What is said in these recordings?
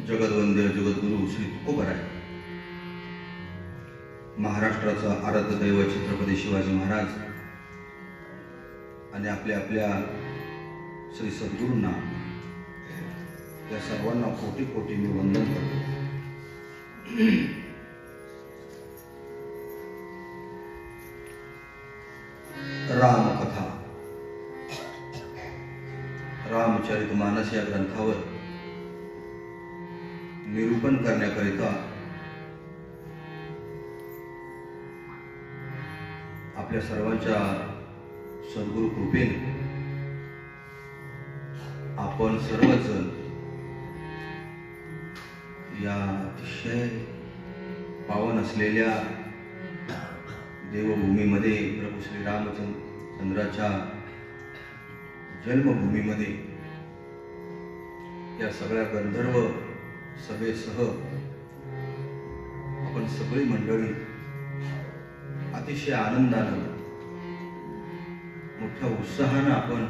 जगदवंद्य जगद्गुरु श्री तुकोबराय महाराष्ट्राचा आराध्य दैवत छत्रपती शिवाजी महाराज आणि आपल्या आपल्या श्री सद्गुरूंना या सर्वांना कोटी कोटी मी वंदन करतो। रामकथा रामचरितमानस या ग्रंथावर निरूपण करण्याकरिता आपल्या सर्वांच्या सद्गुरु कृपेने आपण सर्वजण या अतिशय पावन असलेल्या देवभूमीमध्ये प्रभू श्री रामचंद्राच्या जन्मभूमीमध्ये या सगळ्या गंधर्व सभेसह आपण सगळी मंडळी अतिशय आनंदानं मोठ्या उत्साहानं आपण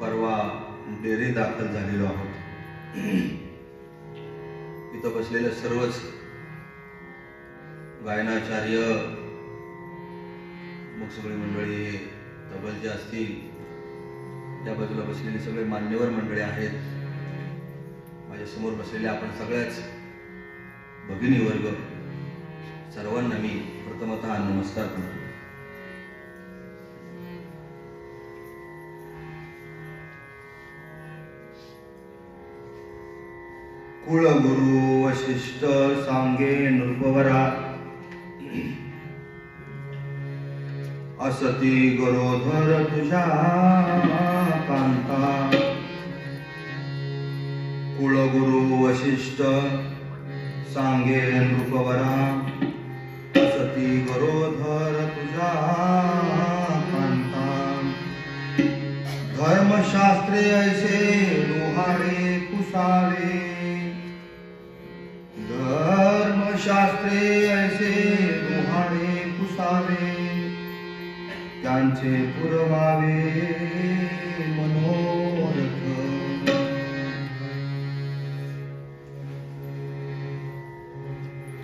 परवा डेरे दाखल झालेलो आहोत। इथं बसलेले सर्वच गायनाचार्य मग सगळी मंडळी तबलचे असतील, त्या बाजूला बसलेले सगळे मान्यवर मंडळी आहेत, माझ्या समोर बसलेले आपण सगळ्याच भगिनी वर्ग, सर्वांना मी प्रथमतः नमस्कार करतो। कुलगुरु वशिष्ठ सांगे नृपवरा असती गरोधर तुझा कांता। कुलगुरु वशिष्ठ सांगे नृपवरा असती गरोधर तुझा कांता। धर्मशास्त्रे ऐसे लोहारे कुसारे, धर्मशास्त्रे ऐसे लोहारे कुसारे, त्यांचे पुरवावे मनोरथ।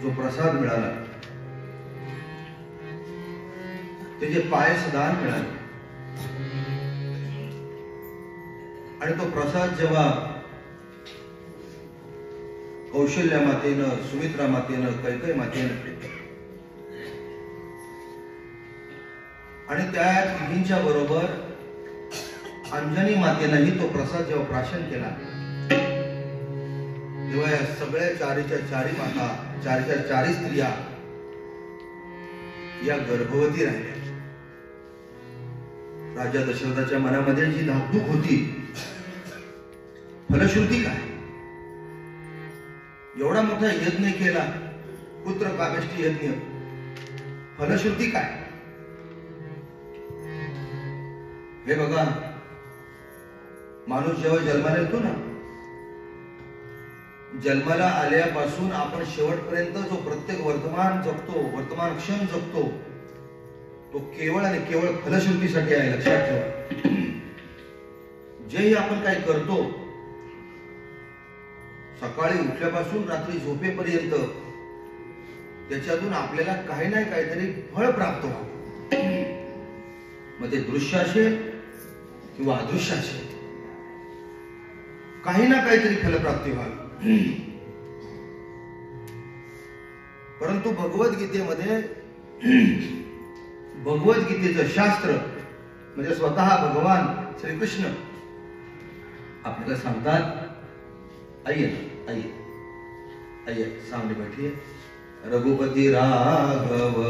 जो प्रसाद मिळाला त्याचे पायसदान मिळाले आणि तो प्रसाद जेव्हा कौशल्या मातेनं, सुमित्रा मातेनं, कैकेयी मातेनं आणि त्या तिघींच्या बरोबर अंजनी मातेनंही तो प्रसाद जेव्हा प्राशन केला, तेव्हा या सगळ्या चारीच्या चारी माता, चारीच्या चारी स्त्रिया या गर्भवती राहिल्या। राजा दशरथाच्या मनामध्ये जी धाकधूक होती, फलश्रुती काय? एवढा मोठा यज्ञ केला, पुत्र कामेष्टी यज्ञ, फलश्रुती काय? हे बघा, माणूस जेव्हा जन्माला येतो ना, जन्माला आल्यापासून आपण शेवटपर्यंत जो प्रत्येक वर्तमान जगतो, वर्तमान क्षण जगतो, तो केवळ आणि केवळ फलश्रुतीसाठी आहे, लक्षात ठेवा। जेही आपण काय करतो, सकाळी उठल्यापासून रात्री झोपेपर्यंत त्याच्यातून आपल्याला काही नाही काहीतरी फळ प्राप्त होतं, मग ते दृश्य असेल किंवा अदृश्य असेल, काही ना काहीतरी फलप्राप्ती व्हावी। परंतु भगवद्गीतेमध्ये, भगवद्गीतेचं शास्त्र म्हणजे स्वतः भगवान श्रीकृष्ण आपल्याला सांगतात, आइए आइए आइए सामने बैठिए। रघुपति राघव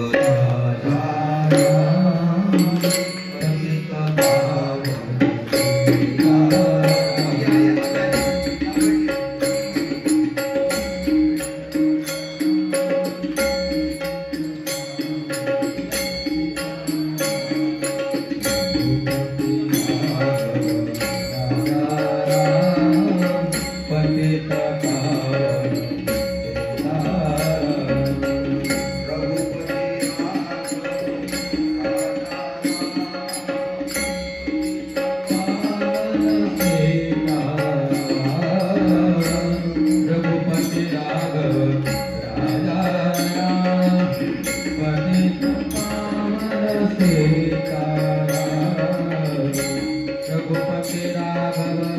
बाबा